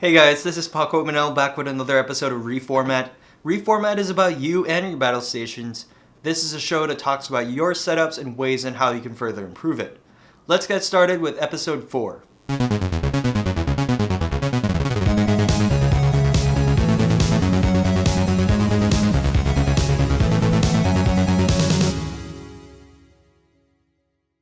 Hey guys, this is Paco Manel back with another episode of Reformat. Reformat is about you and your battle stations. This is a show that talks about your setups and ways and how you can further improve it. Let's get started with episode 4.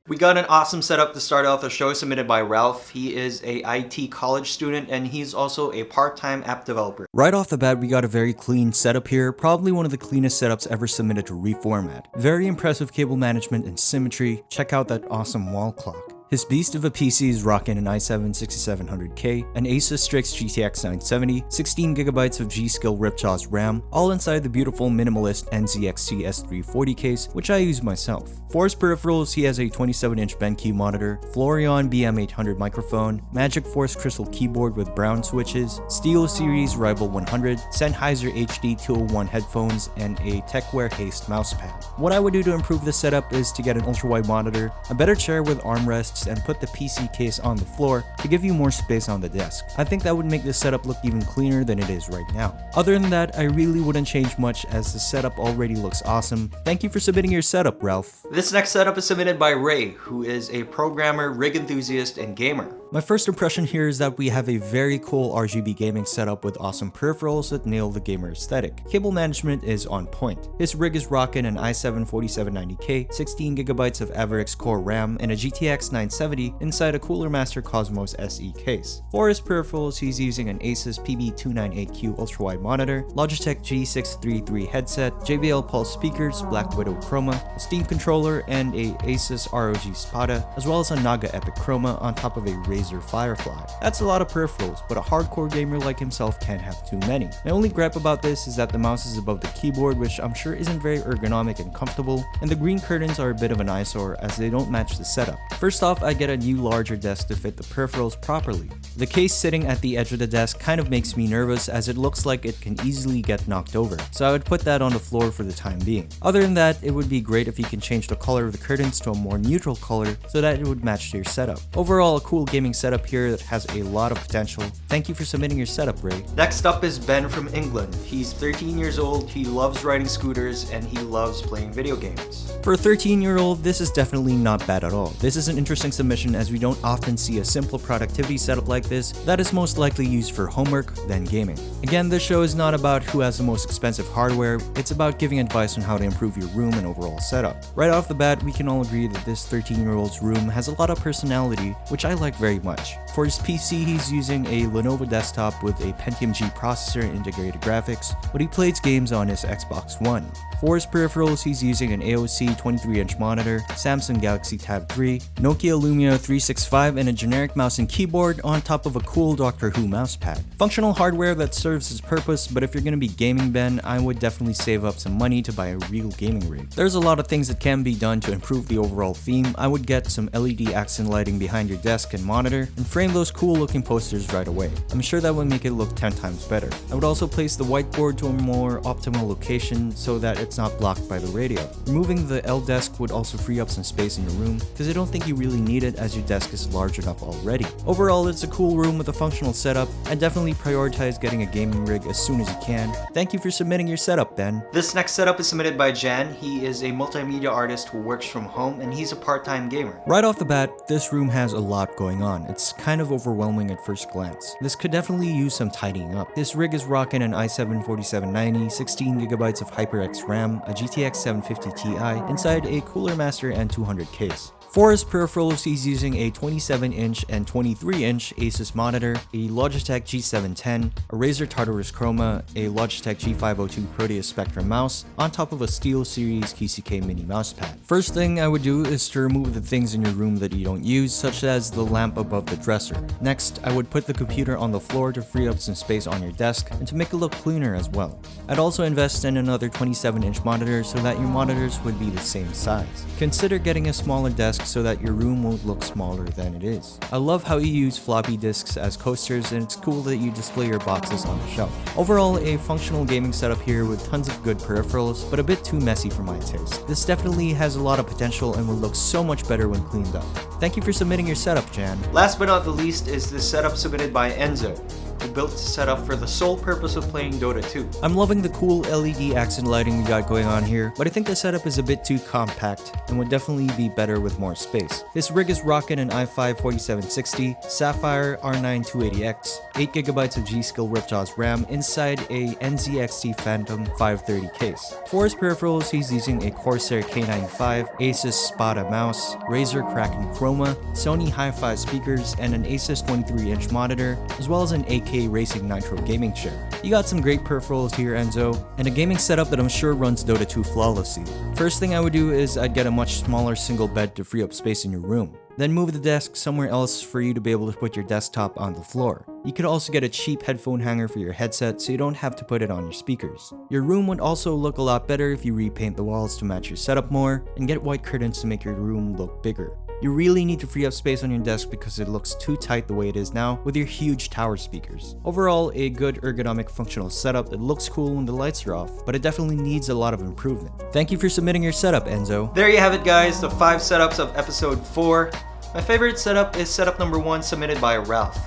We got an awesome setup to start off the show submitted by Ralph. He is a IT college student and he's also a part-time app developer. Right off the bat, we got a very clean setup here, probably one of the cleanest setups ever submitted to Reformat. Very impressive cable management and symmetry. Check out that awesome wall clock. His beast of a PC is rocking an i7-6700K, an Asus Strix GTX 970, 16GB of G-Skill Ripjaws RAM, all inside the beautiful minimalist NZXT S340 case, which I use myself. For his peripherals, he has a 27-inch BenQ monitor, Florian BM800 microphone, Magic Force Crystal keyboard with brown switches, SteelSeries Rival 100, Sennheiser HD 201 headphones, and a TechWare Haste mousepad. What I would do to improve this setup is to get an ultra-wide monitor, a better chair with armrests, and put the PC case on the floor to give you more space on the desk. I think that would make this setup look even cleaner than it is right now. Other than that, I really wouldn't change much as the setup already looks awesome. Thank you for submitting your setup, Ralph. This next setup is submitted by Ray, who is a programmer, rig enthusiast, and gamer. My first impression here is that we have a very cool RGB gaming setup with awesome peripherals that nail the gamer aesthetic. Cable management is on point. His rig is rocking an i7-4790K, 16GB of Averix Core RAM, and a GTX 970 inside a Cooler Master Cosmos SE case. For his peripherals, he's using an Asus PB298Q ultra-wide monitor, Logitech G633 headset, JBL Pulse speakers, Black Widow Chroma, a Steam controller, and a Asus ROG Spada, as well as a Naga Epic Chroma on top of a Razer Firefly. That's a lot of peripherals, but a hardcore gamer like himself can't have too many. My only gripe about this is that the mouse is above the keyboard, which I'm sure isn't very ergonomic and comfortable, and the green curtains are a bit of an eyesore as they don't match the setup. First off, I get a new larger desk to fit the peripherals properly. The case sitting at the edge of the desk kind of makes me nervous as it looks like it can easily get knocked over, so I would put that on the floor for the time being. Other than that, it would be great if you can change the color of the curtains to a more neutral color so that it would match to your setup. Overall, a cool gaming setup here that has a lot of potential. Thank you for submitting your setup, Ray. Next up is Ben from England. He's 13 years old, he loves riding scooters, and he loves playing video games. For a 13-year-old, this is definitely not bad at all. This is an interesting submission as we don't often see a simple productivity setup like this that is most likely used for homework than gaming. Again, this show is not about who has the most expensive hardware, it's about giving advice on how to improve your room and overall setup. Right off the bat, we can all agree that this 13-year-old's room has a lot of personality, which I like very much. For his PC, he's using a Lenovo desktop with a Pentium G processor and integrated graphics, but he plays games on his Xbox One. For his peripherals, he's using an AOC 23-inch monitor, Samsung Galaxy Tab 3, Nokia Lumia 365, and a generic mouse and keyboard on top of a cool Doctor Who mousepad. Functional hardware that serves its purpose, but if you're gonna be gaming, Ben, I would definitely save up some money to buy a real gaming rig. There's a lot of things that can be done to improve the overall theme. I would get some LED accent lighting behind your desk and monitor, and frame those cool looking posters right away. I'm sure that would make it look 10 times better. I would also place the whiteboard to a more optimal location so that it's not blocked by the radio. Removing the L desk would also free up some space in your room, because I don't think you really need it as your desk is large enough already. Overall, it's a cool room with a functional setup, and definitely prioritize getting a gaming rig as soon as you can. Thank you for submitting your setup, Ben. This next setup is submitted by Jan. He is a multimedia artist who works from home, and he's a part-time gamer. Right off the bat, this room has a lot going on. It's kind of overwhelming at first glance. This could definitely use some tidying up. This rig is rocking an i7-4790, 16GB of HyperX RAM, a GTX 750 Ti, inside a Cooler Master N200 case. For his peripherals, he's using a 27-inch and 23-inch Asus monitor, a Logitech G710, a Razer Tartarus Chroma, a Logitech G502 Proteus Spectrum mouse, on top of a SteelSeries QCK mini mousepad. First thing I would do is to remove the things in your room that you don't use, such as the lamp above the dresser. Next, I would put the computer on the floor to free up some space on your desk and to make it look cleaner as well. I'd also invest in another 27-inch monitor so that your monitors would be the same size. Consider getting a smaller desk so that your room won't look smaller than it is. I love how you use floppy disks as coasters, and it's cool that you display your boxes on the shelf. Overall, a functional gaming setup here with tons of good peripherals, but a bit too messy for my taste. This definitely has a lot of potential and will look so much better when cleaned up. Thank you for submitting your setup, Jan. Last but not the least is this setup submitted by Enzo. who built this setup for the sole purpose of playing Dota 2. I'm loving the cool LED accent lighting we got going on here, but I think the setup is a bit too compact and would definitely be better with more space. This rig is rocking an i5 4760, Sapphire R9 280X, 8GB of G-Skill Ripjaw's RAM inside a NZXT Phantom 530 case. For his peripherals, he's using a Corsair K95, Asus Spada mouse, Razer Kraken Chroma, Sony Hi-Fi speakers, and an Asus 23-inch monitor, as well as an AK Racing Nitro gaming chair. You got some great peripherals here, Enzo, and a gaming setup that I'm sure runs Dota 2 flawlessly. First thing I would do is I'd get a much smaller single bed to free up space in your room. Then move the desk somewhere else for you to be able to put your desktop on the floor. You could also get a cheap headphone hanger for your headset so you don't have to put it on your speakers. Your room would also look a lot better if you repaint the walls to match your setup more and get white curtains to make your room look bigger. You really need to free up space on your desk because it looks too tight the way it is now with your huge tower speakers. Overall, a good ergonomic functional setup that looks cool when the lights are off, but it definitely needs a lot of improvement. Thank you for submitting your setup, Enzo. There you have it, guys, the 5 setups of episode 4. My favorite setup is setup number 1 submitted by Ralph.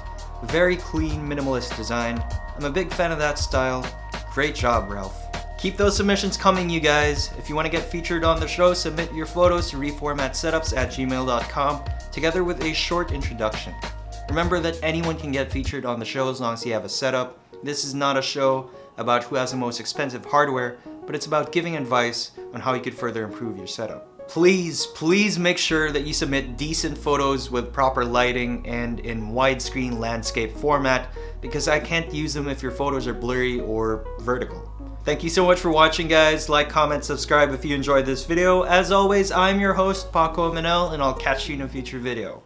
Very clean, minimalist design. I'm a big fan of that style. Great job, Ralph. Keep those submissions coming, you guys. If you want to get featured on the show, submit your photos to reformatsetups@gmail.com together with a short introduction. Remember that anyone can get featured on the show as long as you have a setup. This is not a show about who has the most expensive hardware, but it's about giving advice on how you could further improve your setup. Please make sure that you submit decent photos with proper lighting and in widescreen landscape format, because I can't use them if your photos are blurry or vertical. Thank you so much for watching, guys. Like, comment, subscribe if you enjoyed this video. As always, I'm your host, Paco Manel, and I'll catch you in a future video.